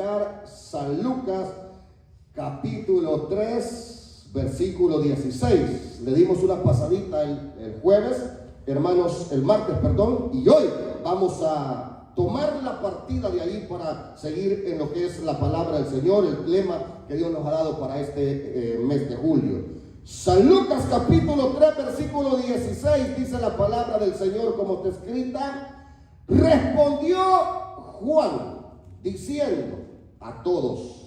buscar San Lucas capítulo 3, versículo 16. Le dimos una pasadita el jueves, hermanos, el martes, perdón, y hoy vamos a tomar la partida de ahí para seguir en lo que es la palabra del Señor, el lema que Dios nos ha dado para este mes de julio. San Lucas capítulo 3, versículo 16, dice la palabra del Señor como está escrita. Respondió Juan diciendo a todos: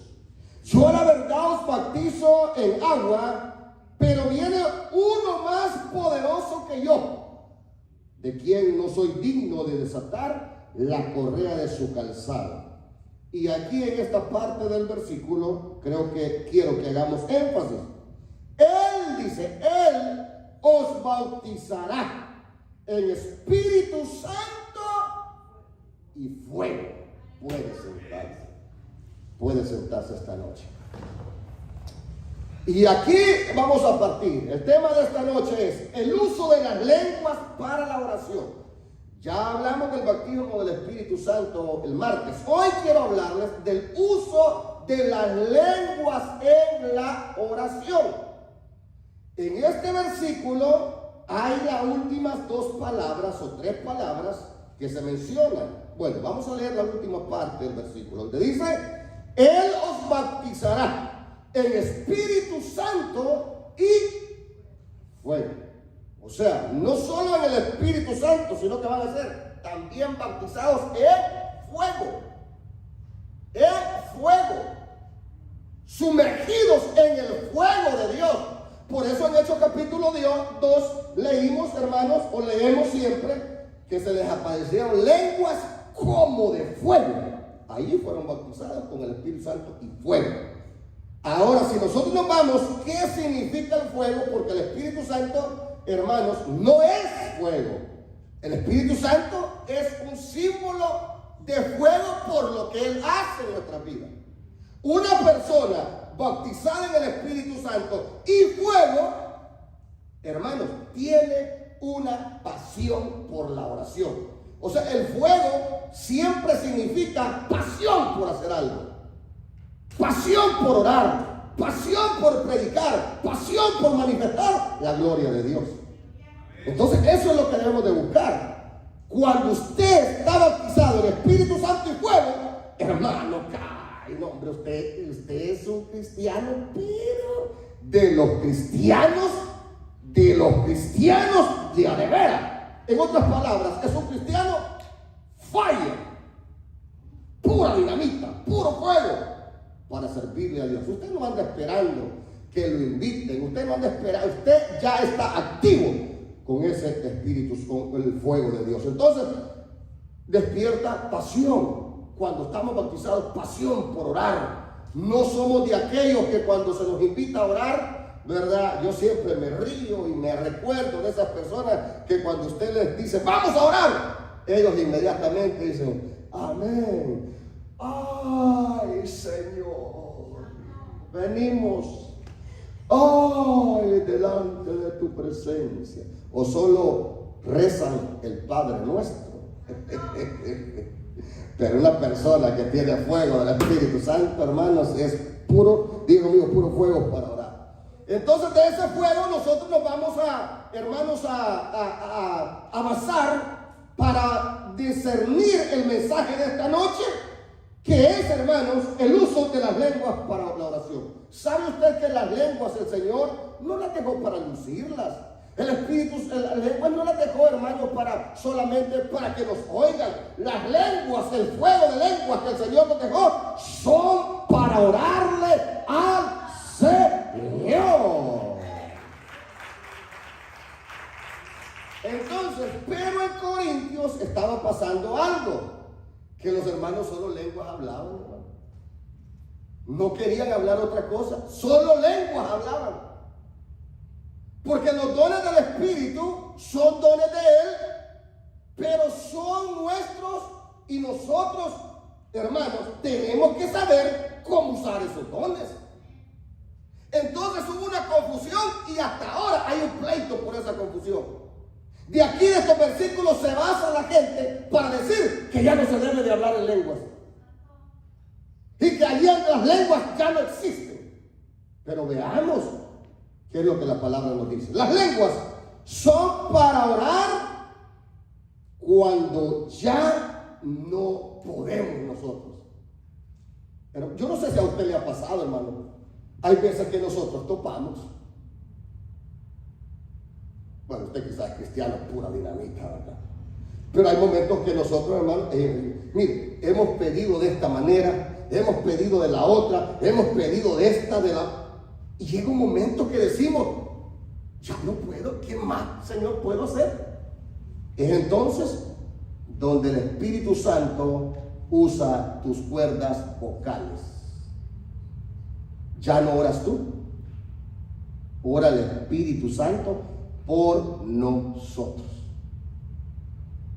yo a la verdad os bautizo en agua, pero viene uno más poderoso que yo, de quien no soy digno de desatar la correa de su calzado. Y aquí en esta parte del versículo quiero que hagamos énfasis. Él dice, él os bautizará en Espíritu Santo y fuego. Puede sentarse esta noche. Y aquí vamos a partir. El tema de esta noche es el uso de las lenguas para la oración. Ya hablamos del bautismo del Espíritu Santo el martes. Hoy quiero hablarles del uso de las lenguas en la oración. En este versículo hay las últimas dos palabras o tres palabras que se mencionan. Bueno, vamos a leer la última parte del versículo, donde dice: él os bautizará en Espíritu Santo y fuego. O sea, no solo en el Espíritu Santo, sino que van a ser también bautizados en fuego. En fuego. Sumergidos en el fuego de Dios. Por eso en Hechos capítulo 2 leímos, hermanos, o leemos siempre, que se les aparecieron lenguas como de fuego. Ahí fueron bautizados con el Espíritu Santo y fuego. Ahora, si nosotros nos vamos, ¿qué significa el fuego? Porque el Espíritu Santo, hermanos, no es fuego. El Espíritu Santo es un símbolo de fuego por lo que Él hace en nuestra vida. Una persona bautizada en el Espíritu Santo y fuego, hermanos, tiene una pasión por la oración. O sea, el fuego siempre significa pasión por hacer algo, pasión por orar, pasión por predicar, pasión por manifestar la gloria de Dios. Entonces eso es lo que debemos de buscar. Cuando usted está bautizado en Espíritu Santo y fuego, hermano, ay, no, hombre, usted es un cristiano, pero de los cristianos de a de veras. En otras palabras, es un cristiano fire, pura dinamita, puro fuego para servirle a Dios. Usted no anda esperando que lo inviten, usted no anda esperando, usted ya está activo con ese espíritu, con el fuego de Dios. Entonces, despierta pasión. Cuando estamos bautizados, pasión por orar. No somos de aquellos que cuando se nos invita a orar, ¿verdad? Yo siempre me río y me recuerdo de esas personas que cuando usted les dice, vamos a orar, ellos inmediatamente dicen, amén. Ay, Señor, venimos, ay, delante de tu presencia. O solo rezan el Padre Nuestro. Pero una persona que tiene fuego del Espíritu Santo, hermanos, es puro, digo mío, puro fuego para orar. Entonces de ese fuego nosotros nos vamos a, hermanos, a basar para discernir el mensaje de esta noche, que es, hermanos, el uso de las lenguas para la oración. ¿Sabe usted que las lenguas el Señor no las dejó para lucirlas? El Espíritu, las lenguas no las dejó, hermanos, solamente para que nos oigan. Las lenguas, el fuego de lenguas que el Señor nos dejó, son para orarle al Señor. Entonces, pero en Corintios estaba pasando algo, que los hermanos solo lenguas hablaban, hermano. No querían hablar otra cosa, solo lenguas hablaban. Porque los dones del Espíritu son dones de Él, pero son nuestros y nosotros, hermanos, tenemos que saber cómo usar esos dones. Entonces hubo una confusión y hasta ahora hay un pleito por esa confusión. De aquí de estos versículos se basa la gente para decir que ya no se debe de hablar en lenguas. Y ya las lenguas ya no existen. Pero veamos qué es lo que la palabra nos dice. Las lenguas son para orar cuando ya no podemos nosotros. Pero yo no sé si a usted le ha pasado, hermano. Hay veces que nosotros topamos. Bueno, usted quizás es cristiano, pura dinamita, ¿verdad? Pero hay momentos que nosotros, hermano, mire, hemos pedido de esta manera, hemos pedido de la otra, hemos pedido de esta, de la... Y llega un momento que decimos, ya no puedo, ¿qué más, Señor, puedo hacer? Es entonces donde el Espíritu Santo usa tus cuerdas vocales. Ya no oras tú, ora el Espíritu Santo por nosotros.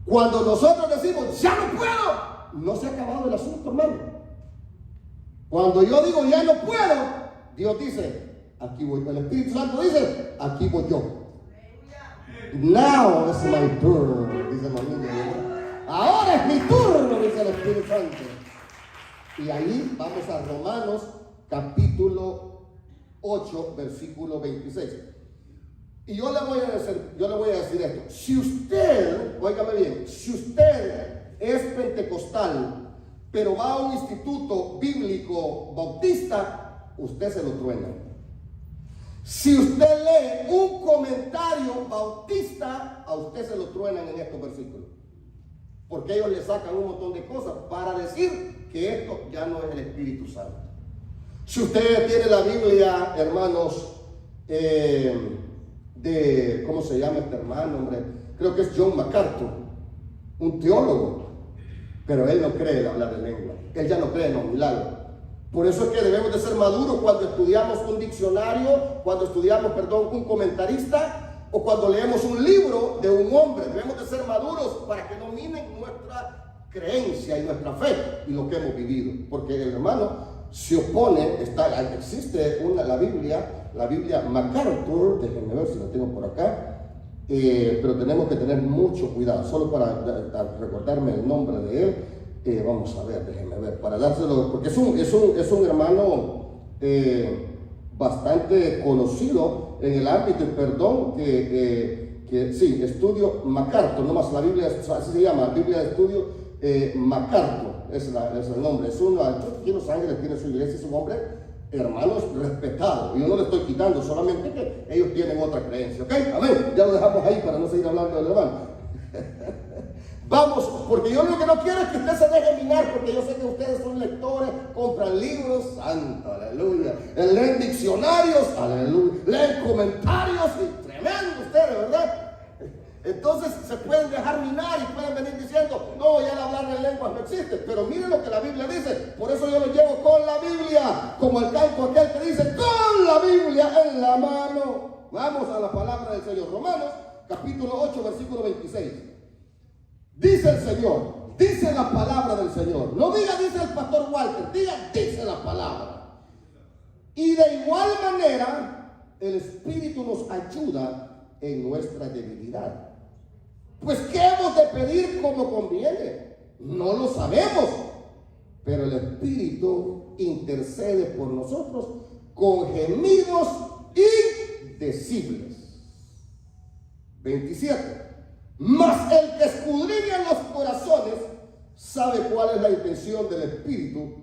Cuando nosotros decimos, ya no puedo, no se ha acabado el asunto, hermano. Cuando yo digo, ya no puedo, Dios dice, aquí voy. El Espíritu Santo dice, aquí voy yo. Now is my turn, dice la Biblia. Ahora es mi turno, dice el Espíritu Santo. Y ahí vamos a Romanos capítulo 8, versículo 26. Y yo le voy a decir esto. Si usted, óigame bien, si usted es pentecostal, pero va a un instituto bíblico bautista, usted se lo truena. Si usted lee un comentario bautista, a usted se lo truenan en estos versículos. Porque ellos le sacan un montón de cosas para decir que esto ya no es el Espíritu Santo. Si usted tiene la Biblia, hermanos, ¿cómo se llama este hermano, hombre? Creo que es John MacArthur, un teólogo, pero él no cree en hablar de lengua, él ya no cree en los milagros. Por eso es que debemos de ser maduros cuando estudiamos un diccionario, cuando estudiamos, un comentarista, o cuando leemos un libro de un hombre. Debemos de ser maduros para que no minen nuestra creencia y nuestra fe y lo que hemos vivido, porque el hermano se opone. Existe la Biblia MacArthur, déjenme ver si la tengo por acá, pero tenemos que tener mucho cuidado. Solo para recordarme el nombre de él, vamos a ver, déjenme ver, para dárselo, porque es un hermano bastante conocido en el ámbito, sí, estudio MacArthur, nomás la Biblia, así se llama, Biblia de estudio MacArthur, es el nombre. Es uno, aquí en Los Ángeles tiene su iglesia, es un hombre, hermanos, respetado. Yo no le estoy quitando, solamente que ellos tienen otra creencia, ¿ok? Amén. Ya lo dejamos ahí para no seguir hablando del hermano. Vamos, porque yo lo que no quiero es que usted se deje minar, porque yo sé que ustedes son lectores, compran libros, santo, aleluya, leen diccionarios, aleluya, leen comentarios, y tremendo ustedes, ¿verdad? Entonces se pueden dejar minar y pueden venir diciendo, no, ya el hablar de lenguas no existe. Pero miren lo que la Biblia dice. Por eso yo lo llevo con la Biblia, como el canto aquel que dice, con la Biblia en la mano. Vamos a la palabra del Señor. Romanos, capítulo 8, versículo 26. Dice el Señor, dice la palabra del Señor. No diga, dice el pastor Walter, diga, dice la palabra. Y de igual manera, el Espíritu nos ayuda en nuestra debilidad. Pues ¿qué hemos de pedir como conviene? No lo sabemos, pero el Espíritu intercede por nosotros con gemidos indecibles. 27. Mas el que escudriña los corazones sabe cuál es la intención del Espíritu,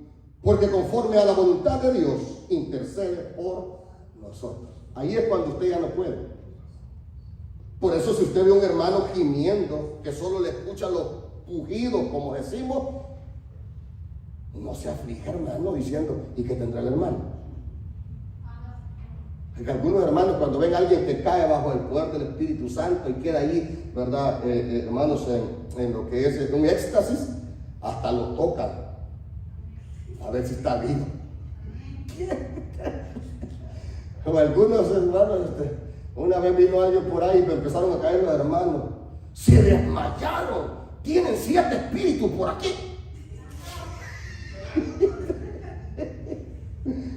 porque conforme a la voluntad de Dios intercede por nosotros. Ahí es cuando usted ya no puede. Por eso si usted ve a un hermano gimiendo, que solo le escucha los pujidos, como decimos, no se aflige, hermano, diciendo, ¿y qué tendrá el hermano? Porque algunos hermanos, cuando ven a alguien que cae bajo el poder del Espíritu Santo y queda ahí, ¿verdad? Hermanos, en lo que es un éxtasis, hasta lo tocan a ver si está vivo. Como algunos hermanos, una vez vino alguien por ahí y me empezaron a caer los hermanos. Se desmayaron. Tienen 7 espíritus por aquí.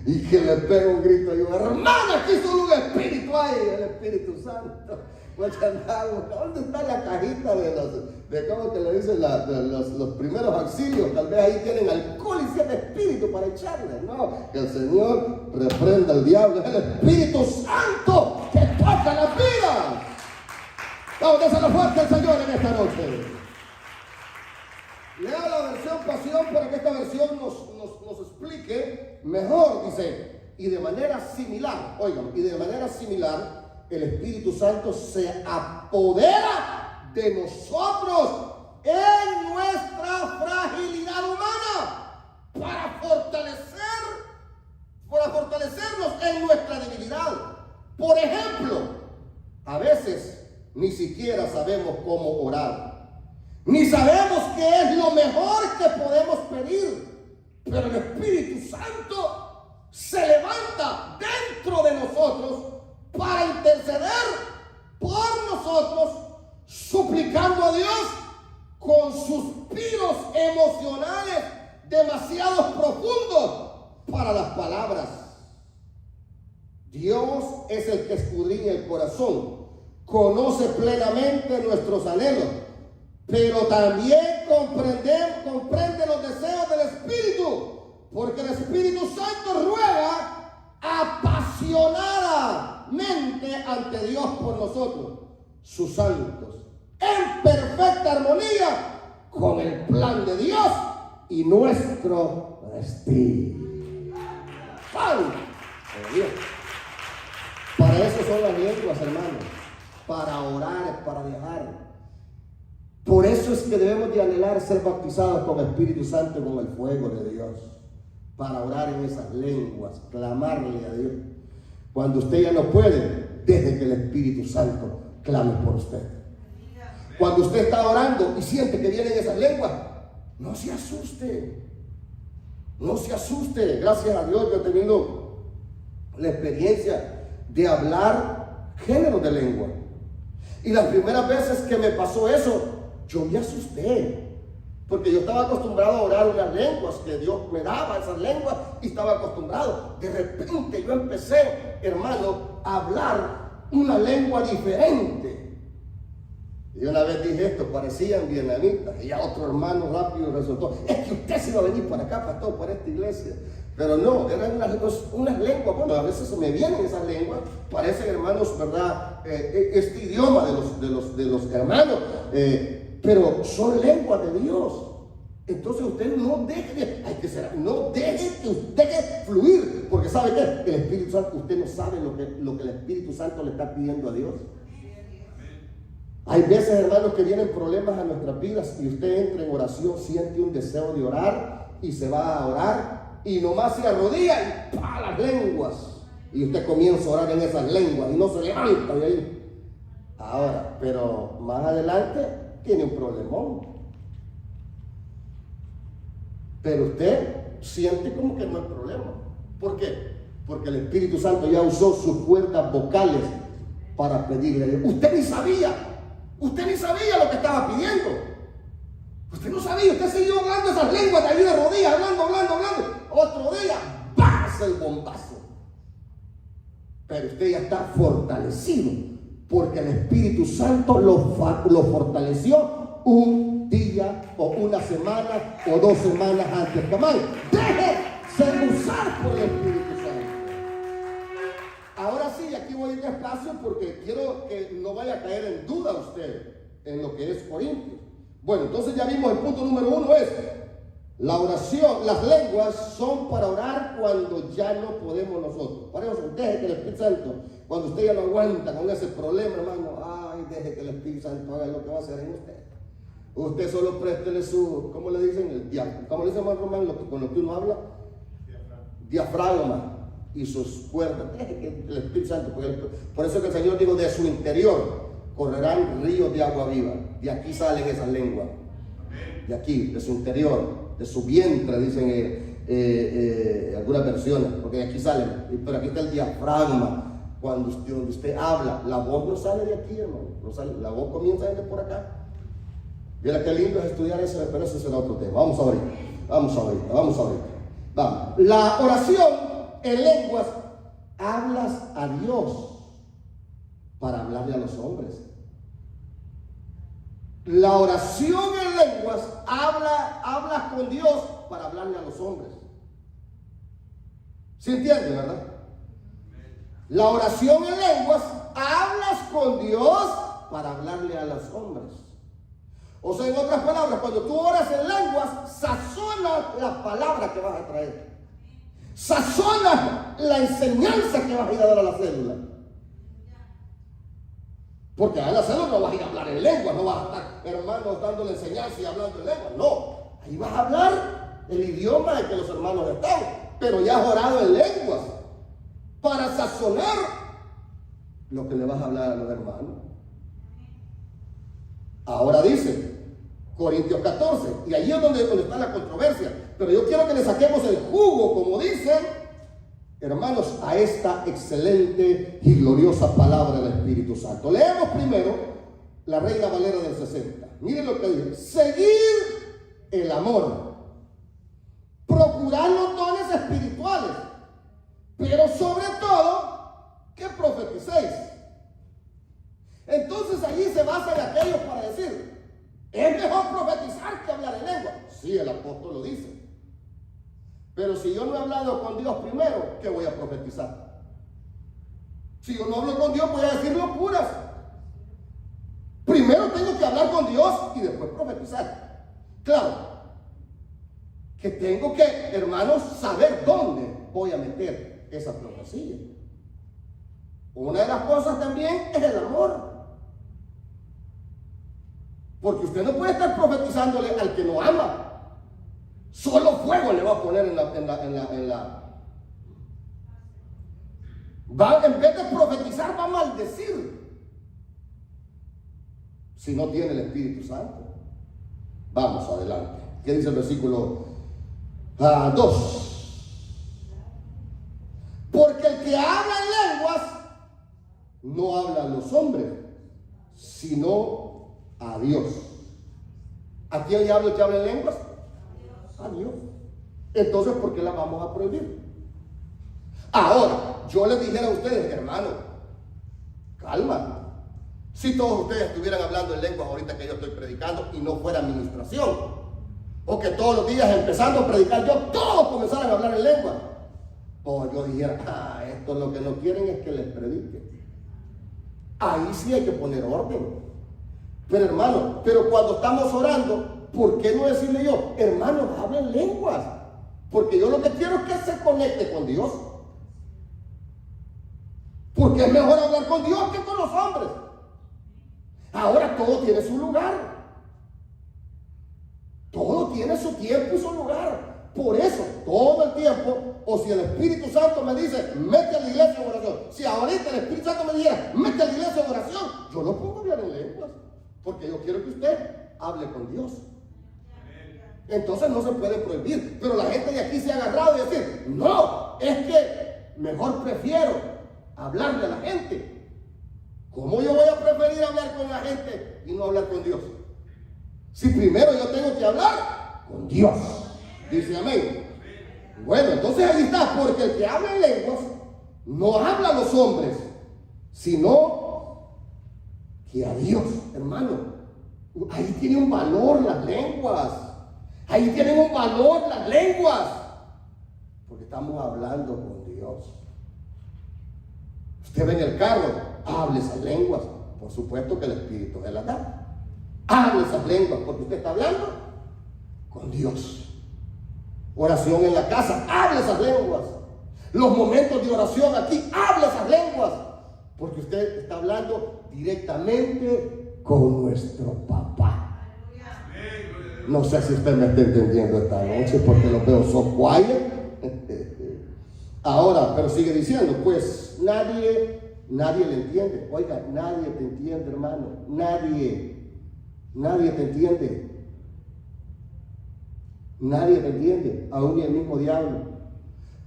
Y que le pego un grito y yo, hermana, aquí solo un espíritu hay, el Espíritu Santo. ¿Dónde está la cajita de cómo que le dicen los primeros auxilios? Tal vez ahí tienen alcohol y 7 espíritus. espíritu para echarle. No, que el Señor reprenda al diablo. Es el Espíritu Santo que toca las vidas. Vamos a hacerlo fuerte al Señor en esta noche. Lea la versión Pasión para que esta versión nos explique mejor. Dice, y de manera similar, oigan, y de manera similar, el Espíritu Santo se apodera de nosotros en nuestra fragilidad humana para fortalecernos en nuestra debilidad. Por ejemplo, a veces ni siquiera sabemos cómo orar, ni sabemos qué es lo mejor que podemos pedir, pero el Espíritu Santo se levanta dentro de nosotros para interceder por nosotros, suplicando a Dios con suspiros emocionales demasiado profundos para las palabras. Dios es el que escudriña el corazón, conoce plenamente nuestros anhelos, pero también comprende los deseos del Espíritu, porque el Espíritu Santo ruega apasionadamente ante Dios por nosotros, sus santos, en perfecta armonía con el plan de Dios y nuestro destino. ¡Santo Dios! Para eso son las lenguas, hermanos, para orar, para viajar. Por eso es que debemos de anhelar ser bautizados con el Espíritu Santo y con el fuego de Dios, para orar en esas lenguas, clamarle a Dios. Cuando usted ya no puede, deje que el Espíritu Santo clame por usted. Cuando usted está orando y siente que vienen esas lenguas, no se asuste. No se asuste. Gracias a Dios yo he tenido la experiencia de hablar géneros de lengua. Y las primeras veces que me pasó eso, yo me asusté. Porque yo estaba acostumbrado a orar unas lenguas, que Dios me daba esas lenguas y estaba acostumbrado. De repente yo empecé, hermano, a hablar una lengua diferente. Y una vez dije esto, parecían vietnamitas. Y ya otro hermano rápido resultó, es que usted se iba a venir para acá, pastor, para esta iglesia. Pero no, eran unas lenguas. Bueno, a veces se me vienen esas lenguas, parecen hermanos, ¿verdad? Este idioma de los hermanos, pero son lenguas de Dios. Entonces usted no deje, no deje que usted fluir, porque ¿sabe qué? El Espíritu Santo, usted no sabe lo que el Espíritu Santo le está pidiendo a Dios. Hay veces, hermanos, que vienen problemas a nuestras vidas y usted entra en oración, siente un deseo de orar y se va a orar y nomás se arrodilla y ¡pah! Las lenguas. Y usted comienza a orar en esas lenguas y no se levanta de ahí. Ahora, pero más adelante tiene un problemón. Pero usted siente como que no hay problema. ¿Por qué? Porque el Espíritu Santo ya usó sus cuerdas vocales para pedirle. Usted ni sabía lo que estaba pidiendo. Usted no sabía, usted siguió hablando esas lenguas de ahí de rodillas, hablando. Otro día, pasa el bombazo. Pero usted ya está fortalecido, porque el Espíritu Santo lo fortaleció un día, o una semana, o 2 semanas antes. Camán, deje ser usar por el Espíritu Santo. Ahora sí, aquí voy a ir despacio porque quiero que no vaya a caer en duda usted en lo que es Corintios. Bueno, entonces ya vimos el punto número 1 es la oración, las lenguas son para orar cuando ya no podemos nosotros. Para eso, deje que el Espíritu Santo, cuando usted ya no aguanta con ese problema, hermano, deje que el Espíritu Santo haga lo que va a hacer en usted. Usted solo préstele su, ¿cómo le dicen? El diafragma. ¿Cómo le dicen, hermano Román, con lo que uno habla? Diafragma. Y sus cuerdas, deje que el Espíritu Santo, por eso que el Señor dijo, de su interior correrán ríos de agua viva. De aquí salen esas lenguas, de aquí, de su interior, de su vientre, dicen algunas versiones, porque de aquí salen, pero aquí está el diafragma. Cuando usted habla, la voz no sale de aquí, hermano, no sale, la voz comienza desde por acá. Mira qué lindo es estudiar eso, pero ese será otro tema. Vamos a ver. Vamos. La oración en lenguas, hablas a Dios para hablarle a los hombres. La oración en lenguas, hablas con Dios para hablarle a los hombres. ¿Sí entiende, verdad? La oración en lenguas, hablas con Dios para hablarle a los hombres. O sea, en otras palabras, cuando tú oras en lenguas, sazona la palabra que vas a traer. Sazona la enseñanza que vas a ir a dar a la célula. Porque a la célula no vas a ir a hablar en lenguas, no vas a estar, hermanos, dándole enseñanza y hablando en lenguas. No, ahí vas a hablar el idioma en que los hermanos están, pero ya has orado en lenguas para sazonar lo que le vas a hablar a los hermanos. Ahora dice Corintios 14, y ahí es donde está la controversia, pero yo quiero que le saquemos el jugo, como dicen, hermanos, a esta excelente y gloriosa palabra del Espíritu Santo. Leemos primero la Reina Valera del 60. Miren lo que dice: seguir el amor, procurar los dones espirituales, pero sobre todo que profeticéis. Entonces allí se basan aquellos para decir: es mejor profetizar que hablar en lengua. Sí, el apóstol lo dice. Pero si yo no he hablado con Dios primero, ¿qué voy a profetizar? Si yo no hablo con Dios, voy a decir locuras. Primero tengo que hablar con Dios y después profetizar. Claro, que tengo que, hermanos, saber dónde voy a meter esa profecía. Una de las cosas también es el amor. Porque usted no puede estar profetizándole al que no ama. Solo fuego le va a poner en vez de profetizar, va a maldecir. Si no tiene el Espíritu Santo. Vamos adelante. ¿Qué dice el versículo 2? Porque el que habla en lenguas no habla a los hombres, sino a Dios. ¿A quién le habla el que habla en lenguas? A Dios. Entonces, ¿por qué la vamos a prohibir? Ahora, yo les dijera a ustedes, hermano, calma. Si todos ustedes estuvieran hablando en lenguas ahorita que yo estoy predicando y no fuera administración, o que todos los días empezando a predicar yo, todos comenzaran a hablar en lenguas, o yo dijera: esto lo que no quieren es que les predique. Ahí sí hay que poner orden. Pero hermano, cuando estamos orando, ¿por qué no decirle yo: hermanos, hablen lenguas? Porque yo lo que quiero es que se conecte con Dios. Porque es mejor hablar con Dios que con los hombres. Ahora todo tiene su lugar. Todo tiene su tiempo y su lugar. Por eso, todo el tiempo, o si el Espíritu Santo me dice: mete a la iglesia en oración. Si ahorita el Espíritu Santo me dijera: mete a la iglesia en oración, yo no pongo a hablar en lenguas. Porque yo quiero que usted hable con Dios. Entonces no se puede prohibir. Pero la gente de aquí se ha agarrado y decir: no, es que mejor prefiero hablarle a la gente. ¿Cómo yo voy a preferir hablar con la gente y no hablar con Dios? Si primero yo tengo que hablar con Dios. Dice amén. Bueno, entonces ahí está. Porque el que habla en lenguas no habla a los hombres, sino que a Dios, hermano. Ahí tiene un valor las lenguas. Ahí tienen un valor las lenguas. Porque estamos hablando con Dios. Usted ve en el carro, hable esas lenguas. Por supuesto que el Espíritu se las da. Hable esas lenguas porque usted está hablando con Dios. Oración en la casa, hable esas lenguas. Los momentos de oración aquí, hable esas lenguas. Porque usted está hablando directamente con nuestro papá. No sé si usted me está entendiendo esta noche porque lo veo so quiet. Ahora, pero sigue diciendo, pues nadie le entiende. Oiga, nadie te entiende, hermano. Nadie te entiende. Nadie te entiende, aún ni el mismo diablo.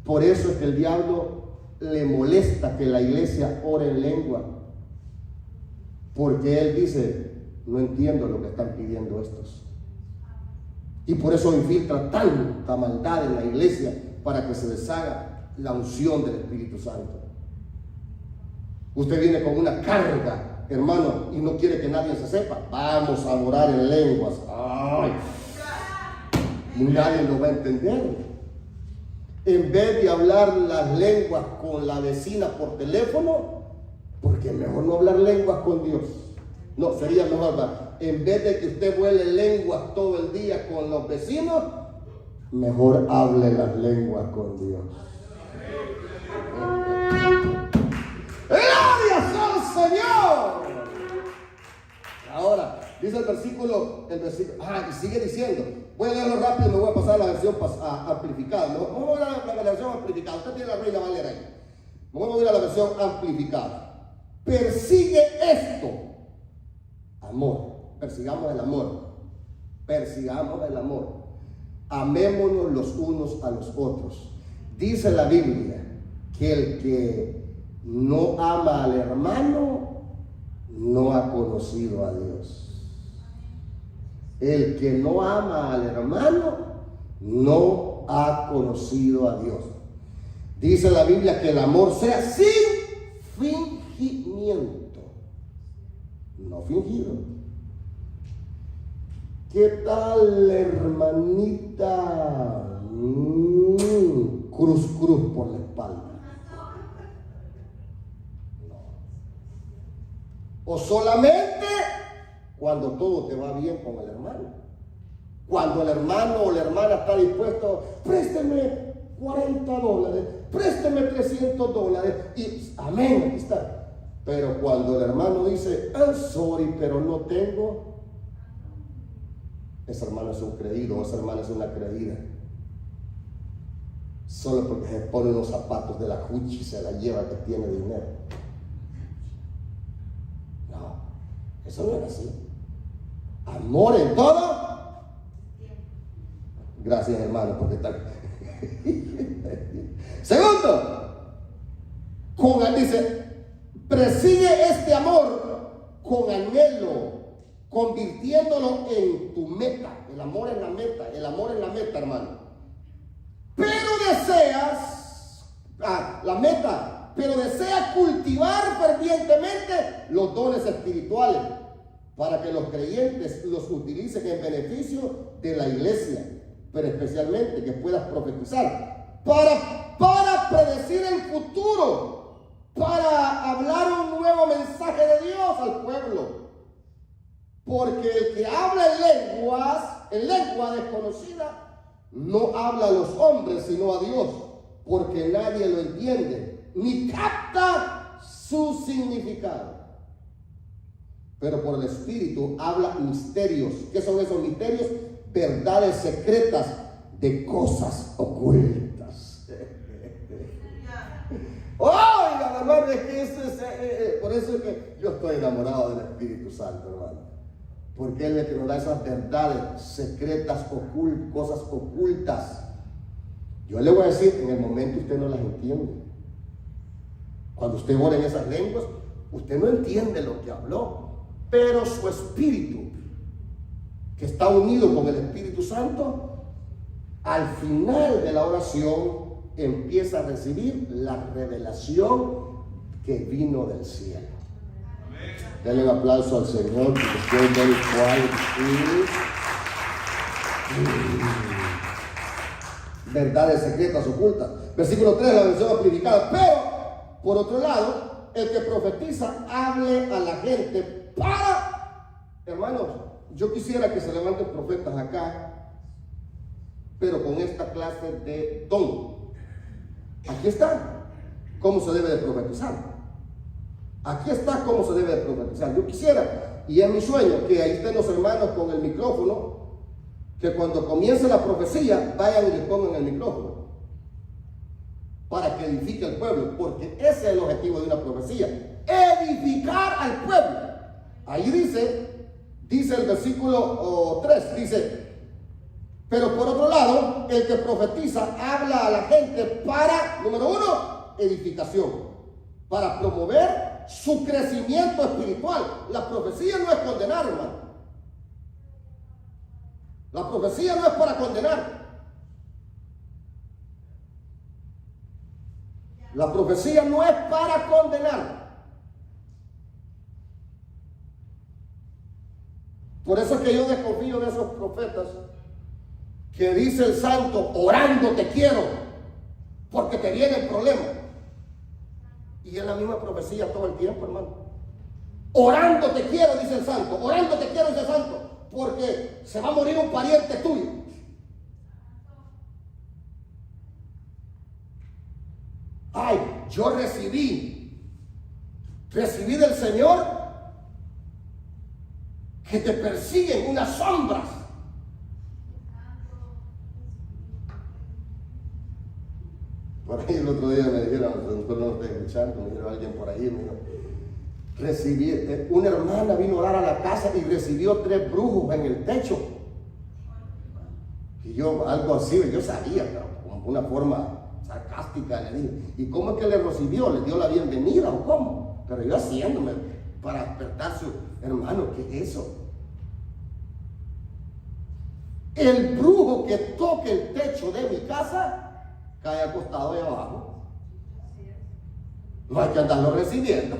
Por eso es que el diablo le molesta que la iglesia ore en lengua. Porque él dice: no entiendo lo que están pidiendo estos. Y por eso infiltra tanta maldad en la iglesia para que se deshaga la unción del Espíritu Santo. Usted viene con una carga, hermano, y no quiere que nadie se sepa. Vamos a orar en lenguas. ¡Ay! Y nadie lo va a entender. en vez de hablar las lenguas con la vecina por teléfono, porque mejor no hablar lenguas con Dios. No, sería mejor, ¿verdad? En vez de que usted vuele lenguas todo el día con los vecinos, mejor hable las lenguas con Dios. ¡Gloria al Señor! Ahora, dice el versículo, y sigue diciendo, voy a leerlo rápido y me voy a pasar a la versión amplificada. Vamos a ver la versión amplificada. Usted tiene la Reina Valera ahí. Vamos a ir a la versión amplificada. Persigue esto. Amor. Persigamos el amor. Persigamos el amor. Amémonos los unos a los otros. Dice la Biblia que el que no ama al hermano no ha conocido a Dios. El que no ama al hermano no ha conocido a Dios. Dice la Biblia que el amor sea sin fingimiento, no fingido. ¿Qué tal, hermanita? Cruz por la espalda. O solamente cuando todo te va bien con el hermano. Cuando el hermano o la hermana está dispuesto, présteme $40, présteme $300 y amén, aquí está. Pero cuando el hermano dice, I'm sorry, pero no tengo, ese hermano es un creído, esa hermana es una creída. Solo porque se pone los zapatos de la Gucci se la lleva que tiene dinero. Eso no es así. Amor en todo. Gracias, hermano, porque está. Segundo, dice, persigue este amor con anhelo, convirtiéndolo en tu meta. El amor es la meta. El amor es la meta, hermano. Pero deseas la meta. Pero desea cultivar fervientemente los dones espirituales para que los creyentes los utilicen en beneficio de la iglesia, pero especialmente que puedas profetizar para predecir el futuro, para hablar un nuevo mensaje de Dios al pueblo. Porque el que habla en lengua desconocida, no habla a los hombres sino a Dios, porque nadie lo entiende ni capta su significado. Pero por el Espíritu habla misterios. ¿Qué son esos misterios? Verdades secretas de cosas ocultas. Oiga, hermano, es que por eso es que yo estoy enamorado del Espíritu Santo, hermano. Porque Él es el que nos da esas verdades secretas, cosas ocultas. Yo le voy a decir, en el momento usted no las entiende. Cuando usted ora en esas lenguas, usted no entiende lo que habló. Pero su espíritu, que está unido con el Espíritu Santo, al final de la oración empieza a recibir la revelación que vino del cielo. Denle un aplauso al Señor. Verdades secretas ocultas. Versículo 3, la versión amplificada. Pero, por otro lado, el que profetiza hable a la gente hermanos, yo quisiera que se levanten profetas acá, pero con esta clase de don. Aquí está cómo se debe de profetizar. Aquí está cómo se debe de profetizar. Yo quisiera, y es mi sueño, que ahí estén los hermanos con el micrófono, que cuando comience la profecía vayan y le pongan el micrófono para que edifique al pueblo, porque ese es el objetivo de una profecía: edificar al pueblo. Ahí dice el versículo 3, dice, pero por otro lado, el que profetiza habla a la gente para, número 1, edificación, para promover su crecimiento espiritual. La profecía no es condenar, hermano. La profecía no es para condenar. La profecía no es para condenar. Por eso es que yo desconfío de esos profetas que dice el santo, orando te quiero. porque te viene el problema. Y es la misma profecía todo el tiempo, hermano. Orando te quiero, dice el santo. Orando te quiero, dice el santo, porque se va a morir un pariente tuyo. Ay, yo recibí del Señor que te persiguen unas sombras. Por ahí el otro día me dijeron, no lo estoy escuchando, me dijeron alguien por ahí, me dijo, una hermana vino a orar a la casa y recibió 3 brujos en el techo. Y yo, algo así, yo sabía, pero como una forma sarcástica le dije, ¿y cómo es que le recibió? ¿Le dio la bienvenida o cómo? Pero yo haciéndome para despertar su hermano, ¿qué es eso? El brujo que toque el techo de mi casa cae acostado ahí abajo. No hay que andarlo recibiendo.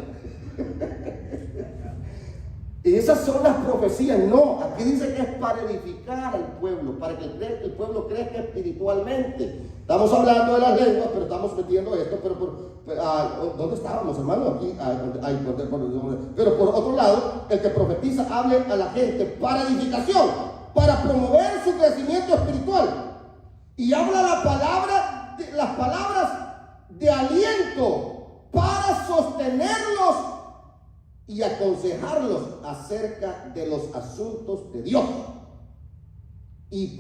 Y esas son las profecías. No, aquí dice que es para edificar al pueblo, para que el pueblo crezca espiritualmente. Estamos hablando de las lenguas, pero estamos metiendo esto. ¿Dónde estábamos, hermano? Aquí, pero por otro lado, el que profetiza hable a la gente para edificación, para promover su crecimiento espiritual. Y habla las palabras de aliento para sostenerlos y aconsejarlos acerca de los asuntos de Dios. Y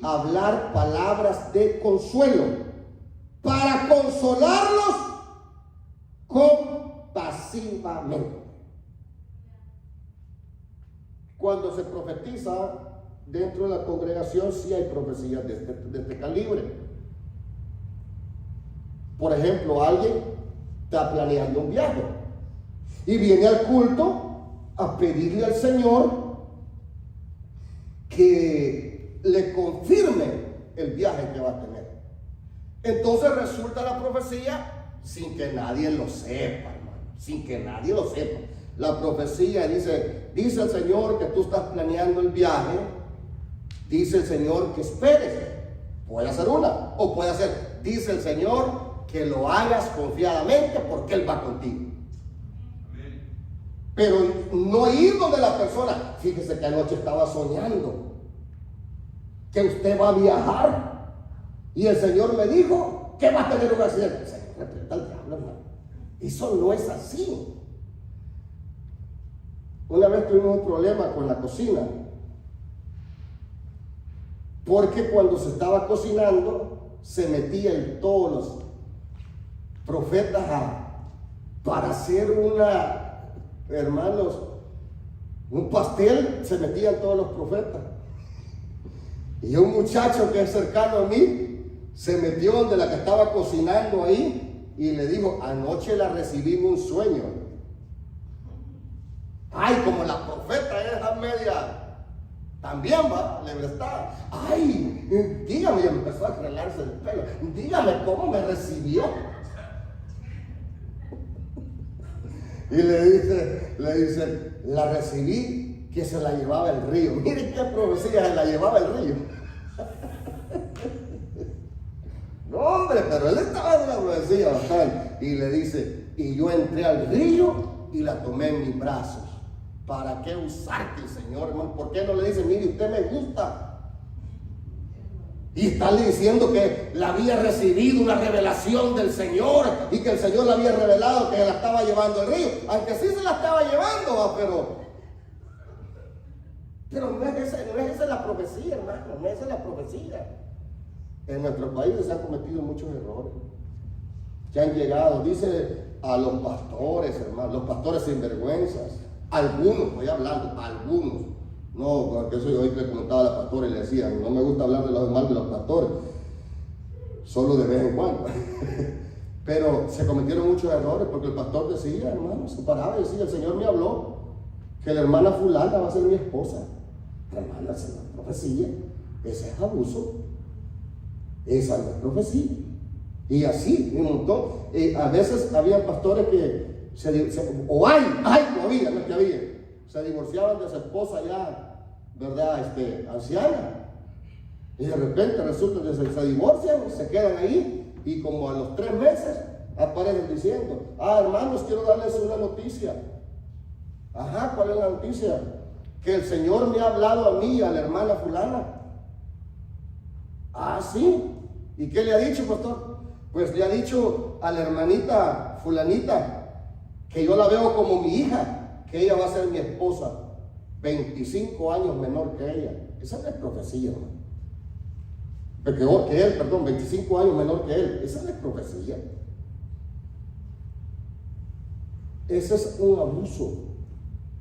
hablar palabras de consuelo para consolarlos compasivamente. Cuando se profetiza dentro de la congregación, sí hay profecías de este calibre. Por ejemplo, alguien está planeando un viaje y viene al culto a pedirle al Señor que le confirme el viaje que va a tener. Entonces resulta la profecía sin que nadie lo sepa, hermano, sin que nadie lo sepa. La profecía dice el Señor que tú estás planeando el viaje, dice el Señor que esperes. Puede ser una, o puede ser, dice el Señor que lo hagas confiadamente porque Él va contigo. Pero no ir donde la persona, fíjese que anoche estaba soñando que usted va a viajar y el Señor me dijo que va a tener un accidente. Señor, reprenda al diablo, hermano. Eso no es así. Una vez tuvimos un problema con la cocina, porque cuando se estaba cocinando se metían todos los profetas para hacer hermanos, un pastel, se metían todos los profetas. Y un muchacho que es cercano a mí se metió donde la que estaba cocinando ahí y le dijo, anoche la recibí en un sueño. Ay, como la profeta es la media, también va, le está. Ay, dígame, y empezó a arreglarse el pelo. Dígame cómo me recibió. Y le dice, la recibí que se la llevaba el río. Miren qué profecía, se la llevaba el río. No, hombre, pero él estaba en una profecía bastante. Y le dice, y yo entré al río y la tomé en mis brazos. ¿Para qué usarte, Señor, hermano? ¿Por qué no le dice, mire, usted me gusta? Y estarle diciendo que la había recibido una revelación del Señor y que el Señor le había revelado que la estaba llevando al río, aunque sí se la estaba llevando, pero no es esa la profecía, hermano, no es esa la profecía. En nuestro país se han cometido muchos errores que han llegado, dice, a los pastores, hermano, los pastores sinvergüenzas, algunos, voy hablando, algunos. No, porque eso yo hoy le comentaba a la pastora y le decía, no me gusta hablar de los mal de los pastores, solo de vez en cuando. Pero se cometieron muchos errores porque el pastor decía, hermano, se paraba y decía, el Señor me habló que la hermana fulana va a ser mi esposa. Hermana, esa no es profecía, ese es abuso, esa no es profecía. Y así, un montón. A veces había pastores que se divorciaban de su esposa ya, ¿verdad? Anciana. Y de repente resulta que se divorcian, se quedan ahí Y como a los 3 meses aparecen diciendo: hermanos, quiero darles una noticia. Ajá, ¿cuál es la noticia? Que el Señor me ha hablado a mí, a la hermana fulana. Sí. ¿Y qué le ha dicho, pastor? Pues le ha dicho a la hermanita fulanita que yo la veo como mi hija, que ella va a ser mi esposa, 25 años menor que ella. Esa no es profecía, hermano. Que él, 25 años menor que él. Esa no es profecía. Ese es un abuso.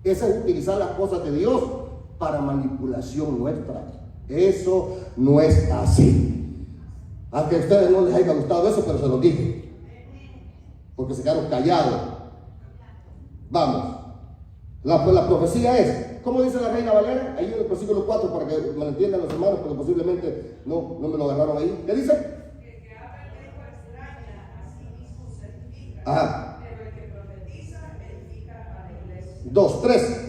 Ese es utilizar las cosas de Dios para manipulación nuestra. Eso no es así. Aunque a ustedes no les haya gustado eso, pero se lo dije, porque se quedaron callados. Vamos. La profecía es, ¿cómo dice la Reina Valera? Ahí en el versículo 4, para que me lo entiendan los hermanos, porque posiblemente no me lo agarraron ahí. ¿Qué dice? Que habla lengua extraña, así mismo se edifica. Ajá. Pero el que profetiza edifica a la iglesia. 2, 3.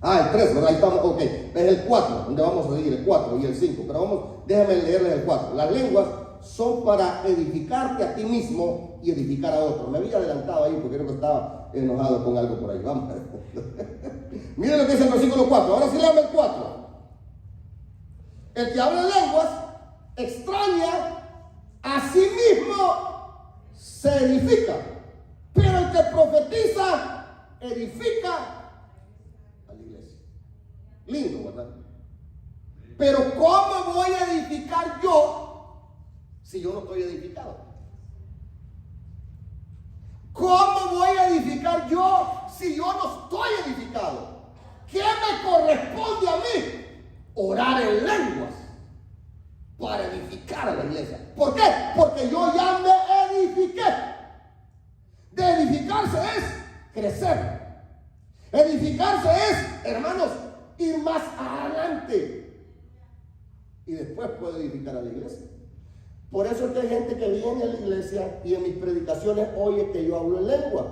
El 3, ¿verdad? Ahí estamos, ok. Es el 4, donde vamos a seguir, el 4 y el 5. Pero déjame leerles el 4. Las lenguas son para edificarte a ti mismo y edificar a otro. Me había adelantado ahí porque creo que estaba enojado con algo por ahí. Vamos. Miren lo que dice el versículo 4. Ahora sí leamos el 4. El que habla lenguas extraña, a sí mismo se edifica. Pero el que profetiza edifica a la iglesia. Lindo, ¿verdad? Pero ¿cómo voy a edificar yo si yo no estoy edificado? ¿Cómo voy a edificar yo si yo no estoy edificado? ¿Qué me corresponde a mí? Orar en lenguas para edificar a la iglesia. ¿Por qué? Porque yo ya me edifiqué. De edificarse es crecer. Edificarse es, hermanos, ir más adelante. Y después puedo edificar a la iglesia. Por eso es que hay gente que viene a la iglesia y en mis predicaciones oye que yo hablo en lengua.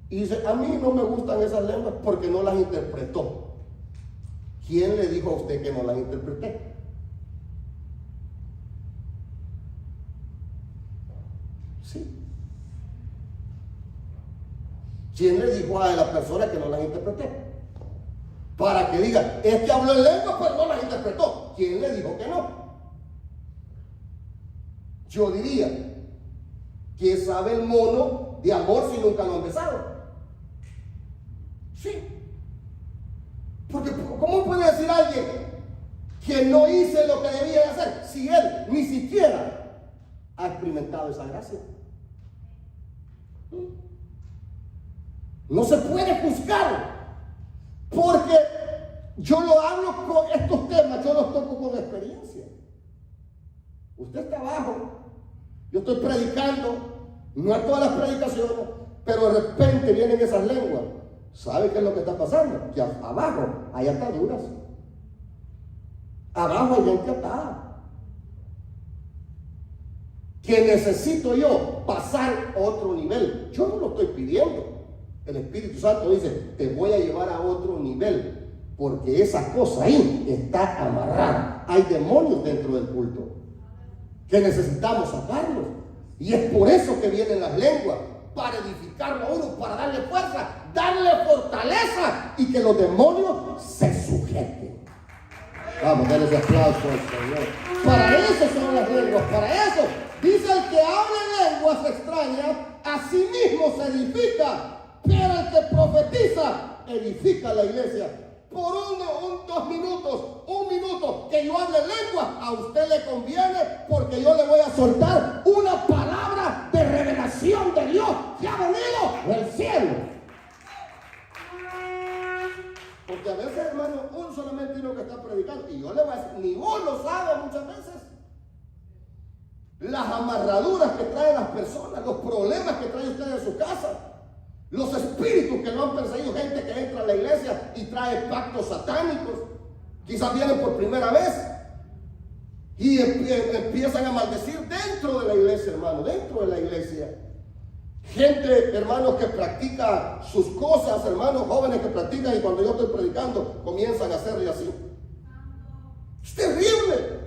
Y dice: a mí no me gustan esas lenguas porque no las interpretó. ¿Quién le dijo a usted que no las interpreté? Sí. ¿Quién le dijo a la persona que no las interpreté? Para que diga: es que habló en lengua pero no las interpretó. ¿Quién le dijo que no? Yo diría: ¿quién sabe el mono de amor si nunca lo han besado? Sí. Porque ¿cómo puede decir alguien que no hice lo que debía de hacer si él ni siquiera ha experimentado esa gracia? No se puede juzgar, porque yo lo hablo con estos temas, yo los toco con experiencia. Usted está abajo, yo estoy predicando, no es todas las predicaciones, pero de repente vienen esas lenguas. ¿Sabe qué es lo que está pasando? Que abajo hay ataduras, abajo hay gente atada, que necesito yo pasar a otro nivel. Yo no lo estoy pidiendo. El Espíritu Santo dice: te voy a llevar a otro nivel, porque esa cosa ahí está amarrada. Hay demonios dentro del culto que necesitamos sacarlos. Y es por eso que vienen las lenguas, para edificarlo a uno, para darle fuerza, darle fortaleza y que los demonios se sujeten. Vamos, denle ese aplauso al Señor. Para eso son las lenguas, para eso. Dice: el que habla lenguas extrañas, a sí mismo se edifica. Pero el que profetiza edifica la iglesia. Por 2 minutos, 1 minuto que yo hable lengua, a usted le conviene, porque yo le voy a soltar una palabra de revelación de Dios que ha venido del cielo. Porque a veces, hermano, solamente uno que está predicando, y yo le voy a decir, ni uno sabe muchas veces las amarraduras que traen las personas, los problemas que trae usted en su casa. Los espíritus que lo han perseguido, gente que entra a la iglesia y trae pactos satánicos, quizás vienen por primera vez y empiezan a maldecir dentro de la iglesia, hermano, dentro de la iglesia. Gente, hermanos, que practica sus cosas, hermanos, jóvenes que practican, y cuando yo estoy predicando comienzan a hacerle así. Es terrible.